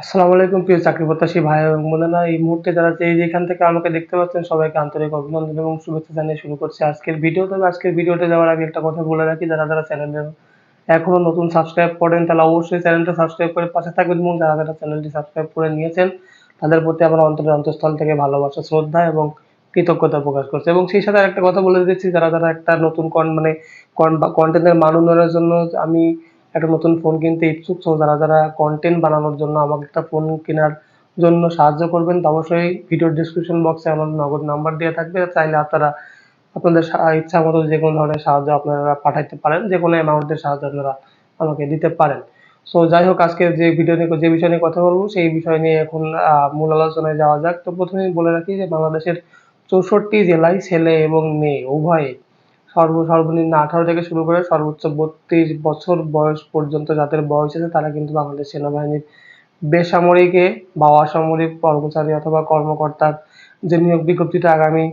আসসালামু আলাইকুম প্রিয় চাকরি প্রত্যাশী ভাই এবং বোনেরা। এই মুহূর্তে যারা যে যেখান থেকে আমাকে দেখতে পাচ্ছেন সবাইকে আন্তরিক অভিনন্দন এবং শুভেচ্ছা জানিয়ে শুরু করছি আজকের ভিডিও। তবে আজকের ভিডিওতে যাওয়ার আগে একটা কথা বলে রাখি, যারা চ্যানেলে এখনো নতুন সাবস্ক্রাইব করেন তাহলে অবশ্যই চ্যানেলটা সাবস্ক্রাইব করে পাশে থাকবেন, এবং যারা চ্যানেলটি সাবস্ক্রাইব করে নিয়েছেন তাদের প্রতি আমার অন্তরের অন্তঃস্থল থেকে ভালোবাসা, শ্রদ্ধা এবং কৃতজ্ঞতা প্রকাশ করছি। এবং সেই সাথে আরেকটা কথা বলে দিচ্ছি, যারা একটা নতুন কন্টেন্টের মান উন্নয়নের জন্য আমি একটা নতুন ফোন কিনতে ইচ্ছুক। সো যারা কন্টেন্ট বানানোর জন্য আমাকে একটা ফোন কেনার জন্য সাহায্য করবেন, তো অবশ্যই ভিডিওর ডিসক্রিপশন বক্সে আমার নগদ নাম্বার দেওয়া থাকবে। চাইলে আপনারা আপনাদের ইচ্ছা মতো যে কোনো ধরনের সাহায্য আপনারা পাঠাইতে পারেন, যে কোনো অ্যামাউন্টের সাহায্য আপনারা আমাকে দিতে পারেন। সো যাই হোক, আজকে যে ভিডিও নিয়ে যে বিষয় নিয়ে কথা বলবো সেই বিষয় নিয়ে এখন মূল আলোচনায় যাওয়া যাক। তো প্রথমেই বলে রাখি যে বাংলাদেশের 64 জেলায় ছেলে এবং মেয়ে উভয়ে সর্বনিম্ন 18 থেকে শুরু করে সর্বোচ্চ 32 বছর বয়স পর্যন্ত যাদের বয়স আছে তারা কিন্তু বাংলাদেশ সেনাবাহিনীর বেসামরিকে বা অসামরিক কর্মচারী অথবা কর্মকর্তার যে নিয়োগ বিজ্ঞপ্তিটা আগামী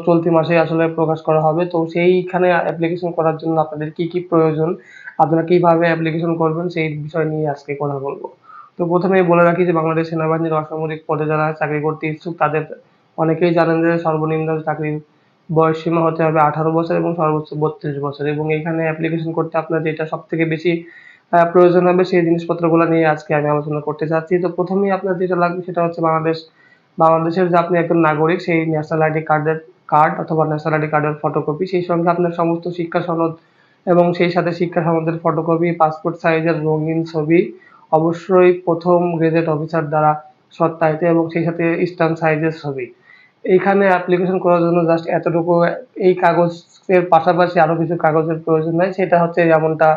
চলতি মাসেই আসলে প্রকাশ করা হবে। তো সেইখানে অ্যাপ্লিকেশন করার জন্য আপনাদের কি প্রয়োজন, আপনারা কিভাবে অ্যাপ্লিকেশন করবেন সেই বিষয় নিয়ে আজকে কথা বলবো। তো প্রথমেই বলে রাখি যে বাংলাদেশ সেনাবাহিনীর অসামরিক পদে যারা চাকরি করতে ইচ্ছুক তাদের অনেকেই জানেন যে সর্বনিম্ন চাকরির বয়সসীমা হতে হবে 18 বছর এবং সর্বোচ্চ 32 বছর। এবং এইখানে অ্যাপ্লিকেশন করতে আপনার যেটা সবথেকে বেশি প্রয়োজন হবে সেই জিনিসপত্রগুলো নিয়ে আজকে আমি আলোচনা করতে চাচ্ছি। তো প্রথমেই আপনার যেটা লাগবে সেটা হচ্ছে বাংলাদেশের যে আপনি একজন নাগরিক, সেই ন্যাশনাল আইডি কার্ড অথবা ন্যাশনাল আইডি কার্ডের ফটোকপি, সেই সঙ্গে আপনার সমস্ত শিক্ষা সনদ এবং সেই সাথে শিক্ষা সনদের ফটোকপি, পাসপোর্ট সাইজের রঙিন ছবি, অবশ্যই প্রথম গেজেট অফিসার দ্বারা সত্যায়িত এবং সেই সাথে স্ট্যাম্প সাইজের ছবি। এইখানে অ্যাপ্লিকেশন করার জন্য জাস্ট এতটুকু, এই কাগজের পাশাপাশি আরো কিছু কাগজের প্রয়োজন হয়। সেটা হচ্ছে যেমনটা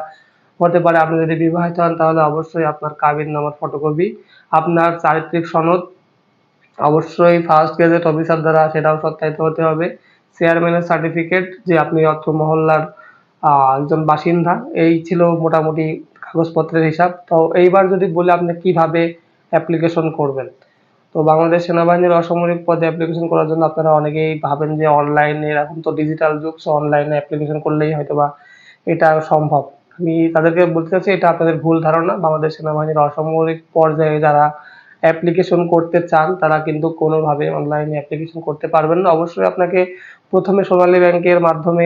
হতে পারে, আপনি যদি বিবাহিত হন তাহলে অবশ্যই আপনার কাবিননামার ফটোকপি, আপনার চারিত্রিক সনদ অবশ্যই ফার্স্ট গেজেট অফিসার দ্বারা সেটাও সত্যায়িত হতে হবে, চেয়ারম্যানের সার্টিফিকেট যে আপনি অত্র মহল্লার একজন বাসিন্দা। এই ছিল মোটামুটি কাগজপত্রের হিসাব। তো এইবার যদি বলি আপনি কিভাবে অ্যাপ্লিকেশন করবেন, তো বাংলাদেশ সেনাবাহিনীর অসামরিক পদে অ্যাপ্লিকেশন করার জন্য আপনারা অনেকেই ভাবেন যে অনলাইনে, এখন তো ডিজিটাল যুগ, সো অনলাইনে অ্যাপ্লিকেশন করলেই হয়তোবা এটা সম্ভব। আমি তাদেরকে বলতে চাচ্ছি এটা আপনাদের ভুল ধারণা। বাংলাদেশ সেনাবাহিনীর অসামরিক পর্যায়ে যারা অ্যাপ্লিকেশন করতে চান তারা কিন্তু কোনোভাবে অনলাইনে অ্যাপ্লিকেশন করতে পারবেন না। অবশ্যই আপনাকে প্রথমে সোনালী ব্যাংকের মাধ্যমে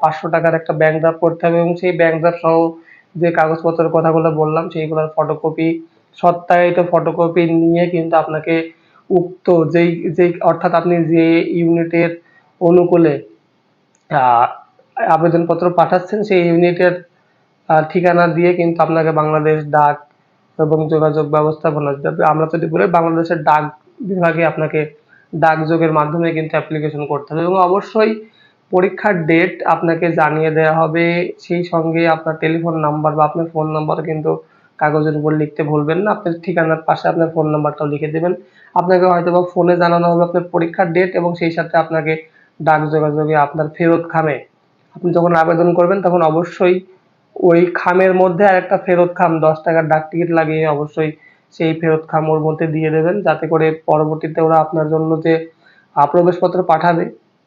500 টাকার একটা ব্যাংক ড্রাফট করতে হবে, এবং সেই ব্যাংক ড্রাফট সহ যে কাগজপত্রের কথাগুলো বললাম সেইগুলোর ফটোকপি, সত্যায়িত ফটোকপি নিয়ে কিন্তু আপনাকে উক্ত যেই অর্থাৎ আপনি যে ইউনিটের অনুকূলে আহ, আবেদনপত্র পাঠাচ্ছেন সেই ইউনিটের ঠিকানা দিয়ে কিন্তু আপনাকে বাংলাদেশ ডাক এবং যোগাযোগ ব্যবস্থাপনা, আমরা যদি বলি বাংলাদেশের ডাক বিভাগে আপনাকে ডাকযোগের মাধ্যমে কিন্তু অ্যাপ্লিকেশন করতে হবে। এবং অবশ্যই পরীক্ষার ডেট আপনাকে জানিয়ে দেওয়া হবে, সেই সঙ্গে আপনার টেলিফোন নাম্বার বা আপনার ফোন নাম্বার কিন্তু কাগজের উপর লিখতে ভুলবেন না। আপনার ঠিকানার পাশে আপনার ফোন নাম্বারটাও লিখে দেবেন। আপনাকে হয়তো বা ফোনে জানানো হবে আপনার পরীক্ষার ডেট, এবং সেই সাথে আপনাকে ডাক যোগাযোগে আপনার ফেরত খামে আপনি যখন আবেদন করবেন তখন অবশ্যই ওই খামের মধ্যে আরেকটা ফেরত খাম 10 টাকার ডাক টিকিট লাগিয়ে অবশ্যই সেই ফেরত খাম ওর মধ্যে দিয়ে দেবেন, যাতে করে পরবর্তীতে ওরা আপনার জন্য যে প্রবেশপত্র পাঠাবে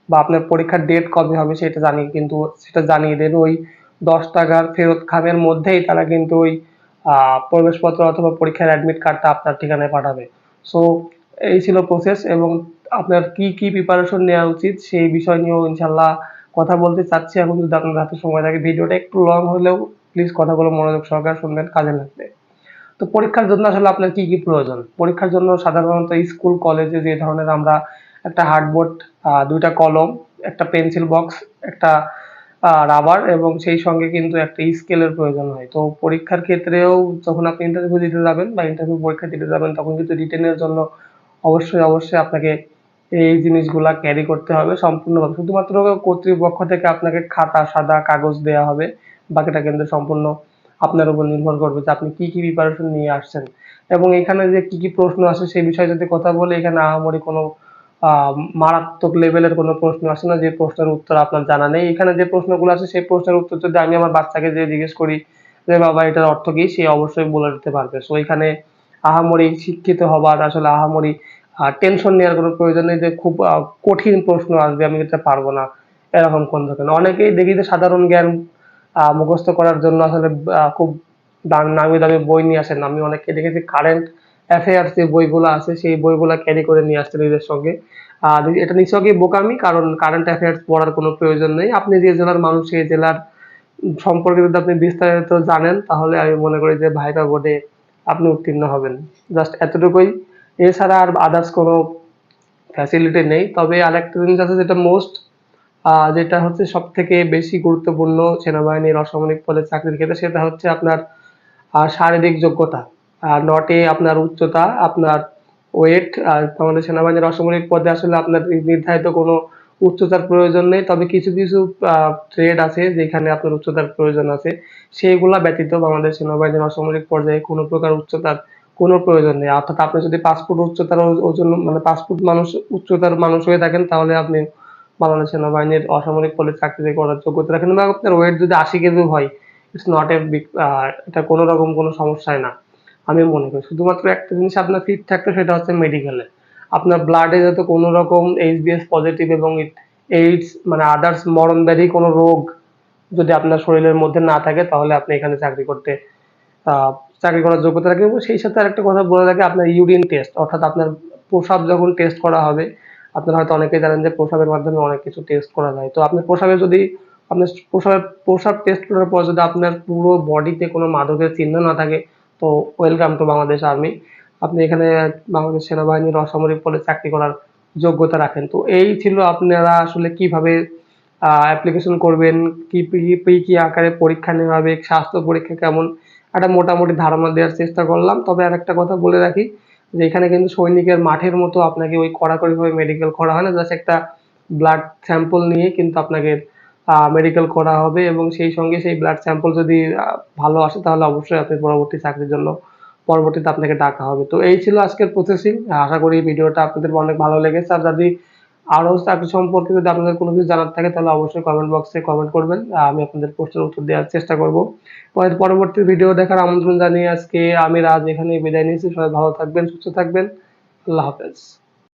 বা আপনার পরীক্ষার ডেট কবে হবে সেটা জানিয়ে দেবে। ওই 10 টাকার ফেরত খামের মধ্যেই তারা কিন্তু ওই প্রবেশপত্র অথবা পরীক্ষার অ্যাডমিট কার্ডটা আপনার ঠিকানায় পাঠাবে। সো এই ছিল প্রসেস। এবং আপনার কি প্রিপারেশন নেওয়া উচিত সেই বিষয় নিয়েও ইনশাল্লাহ কথা বলতে চাচ্ছি। এখন যদি আপনার হাতে সময় থাকে, ভিডিওটা একটু লং হলেও প্লিজ কথাগুলো মনোযোগ সহকারে শুনবেন, কাজে লাগবে। তো পরীক্ষার জন্য আসলে আপনার কি প্রয়োজন? পরীক্ষার জন্য সাধারণত স্কুল কলেজে যে ধরনের আমরা একটা হার্ডবোর্ড, 2টা কলম, একটা পেন্সিল বক্স, একটা রাবার এবং সেই সঙ্গে কিন্তু একটা স্কেলের প্রয়োজন হয়। তো পরীক্ষার ক্ষেত্রেও যখন আপনি ইন্টারভিউ দিতে যাবেন বা ইন্টারভিউ পরীক্ষা দিতে যাবেন তখন কিন্তু রিটেনের জন্য অবশ্যই আপনাকে এই জিনিসগুলা ক্যারি করতে হবে সম্পূর্ণভাবে। শুধুমাত্র কর্তৃপক্ষ থেকে আপনাকে খাতা, সাদা কাগজ দেয়া হবে, বাকিটা কিন্তু সম্পূর্ণ আপনার উপর নির্ভর করবে যে আপনি কি প্রিপারেশন নিয়ে আসছেন। এবং এখানে যে কি প্রশ্ন আসে সেই বিষয়ে যদি কথা বলি, এখানে আহামরি কোনো মারাত্মক লেভেলের কোনো প্রশ্ন আসে না যে প্রশ্নের উত্তর আপনার জানা নেই। এখানে যে প্রশ্নগুলো আসে সেই প্রশ্নের উত্তর যদি আমি আমার বাচ্চাকে যে জিজ্ঞেস করি যে বাবা এটার অর্থ কি, সে অবশ্যই বলে দিতে পারবে। সো এখানে আহামরি শিক্ষিত হবার, আসলে আহামরি টেনশন নেওয়ার কোনো প্রয়োজন নেই যে খুব কঠিন প্রশ্ন আসবে আমি এটা পারবো না, এরকম কোন ধরনের। অনেকেই দেখি যে সাধারণ জ্ঞান মুখস্থ করার জন্য আসলে খুব নামি দামি বই নিয়ে আসেন। আমি অনেককে দেখেছি কারেন্ট অ্যাফেয়ার্স যে বইগুলো আছে সেই বইগুলা ক্যারি করে নিয়ে আসতে নিজের সঙ্গে। এটা নিছকই বোকামি, কারণ কারেন্ট অ্যাফেয়ার্স পড়ার কোনো প্রয়োজন নেই। আপনি যে জেলার মানুষ সেই জেলার সম্পর্কে যদি আপনি বিস্তারিত জানেন তাহলে আমি মনে করি যে ভাইভা বোর্ডে আপনি উত্তীর্ণ হবেন। জাস্ট এতটুকুই। এছাড়া আর আদার্স কোনো ফ্যাসিলিটি নেই। তবে আরেকটা জিনিস আছে যেটা যেটা হচ্ছে সবথেকে বেশি গুরুত্বপূর্ণ সেনাবাহিনীর অসামরিক পদে চাকরির ক্ষেত্রে, সেটা হচ্ছে আপনার শারীরিক যোগ্যতা। নট আপনার উচ্চতা, আপনার ওয়েট। আর আমাদের সেনাবাহিনীর অসামরিক পদে আসলে আপনার নির্ধারিত কোনো উচ্চতার প্রয়োজন নেই। তবে কিছু, কিছু ট্রেড আছে যেখানে আপনার উচ্চতার প্রয়োজন আছে। সেগুলা ব্যতীত বাংলাদেশ সেনাবাহিনীর অসামরিক পর্যায়ে কোনো প্রকার উচ্চতার কোনো প্রয়োজন নেই। অর্থাৎ আপনি যদি ৫ ফুট উচ্চতার ওজন মানে ৫ ফুট উচ্চতার মানুষ হয়ে থাকেন তাহলে আপনি বাংলাদেশ সেনাবাহিনীর অসামরিক পদে চাকরি করার যোগ্যতা রাখেন, বা আপনার ওয়েট যদি ৮০ কেজিও হয়, ইটস নট এ বিগ, এটা কোনো রকম কোনো সমস্যাই না আমি মনে করি। শুধুমাত্র একটা জিনিস আপনার ফিট থাকতে, সেটা হচ্ছে মেডিকেলে আপনার ব্লাডে যাতে কোনো রকম এইচবিএস পজিটিভ এবং এইডস মানে আদার্স মরণ ব্যাধি কোনো রোগ যদি আপনার শরীরের মধ্যে না থাকে তাহলে আপনি এখানে আহ, চাকরি করার যোগ্যতা রাখেন। এবং সেই সাথে আরেকটা কথা বলে রাখি, আপনার ইউরিন টেস্ট, অর্থাৎ আপনার প্রস্রাব যখন টেস্ট করা হবে, আপনারা হয়তো অনেকেই জানেন যে প্রস্রাবের মাধ্যমে অনেক কিছু টেস্ট করা যায়। তো আপনার প্রস্রাবে যদি আপনার প্রস্রাব টেস্ট করার পর যদি আপনার পুরো বডিতে কোনো মাদকের চিহ্ন না থাকে, তো ওয়েলকাম টু বাংলাদেশ আর্মি। আপনি এখানে বাংলাদেশ সেনাবাহিনীর অসামরিক পদে চাকরি করার যোগ্যতা রাখেন। তো এই ছিল আপনারা আসলে কিভাবে অ্যাপ্লিকেশন করবেন, কি আকারে পরীক্ষা নেওয়া হবে, স্বাস্থ্য পরীক্ষা কেমন, একটা মোটামুটি ধারণা দেওয়ার চেষ্টা করলাম। তবে আরেকটা কথা বলে রাখি যে এখানে কিন্তু সৈনিকের মাঠের মতো আপনাকে ওই কড়াকড়িভাবে মেডিকেল করা হয় না। জাস্ট একটা ব্লাড স্যাম্পল নিয়ে কিন্তু আপনাকে মেডিকেল করা হবে, এবং সেই সঙ্গে সেই ব্লাড স্যাম্পল যদি ভালো আসে তাহলে অবশ্যই আপনি পরবর্তী চাকরির জন্য পরবর্তীতে আপনাকে ডাকা হবে। তো এই ছিল আজকের প্রসেসিং। আশা করি ভিডিওটা আপনাদের অনেক ভালো লেগেছে। আর যদি আরো চাকরি সম্পর্কে যদি আপনাদের কোনো কিছু জানার থাকে তাহলে অবশ্যই কমেন্ট বক্সে কমেন্ট করবেন। আমি আপনাদের প্রশ্নের উত্তর দেওয়ার চেষ্টা করব। পরবর্তী ভিডিও দেখার আমন্ত্রণ জানিয়ে আজকে আমি রাজ এখানেই বিদায় নিচ্ছি। সবাই ভালো থাকবেন, সুস্থ থাকবেন। আল্লাহ হাফেজ।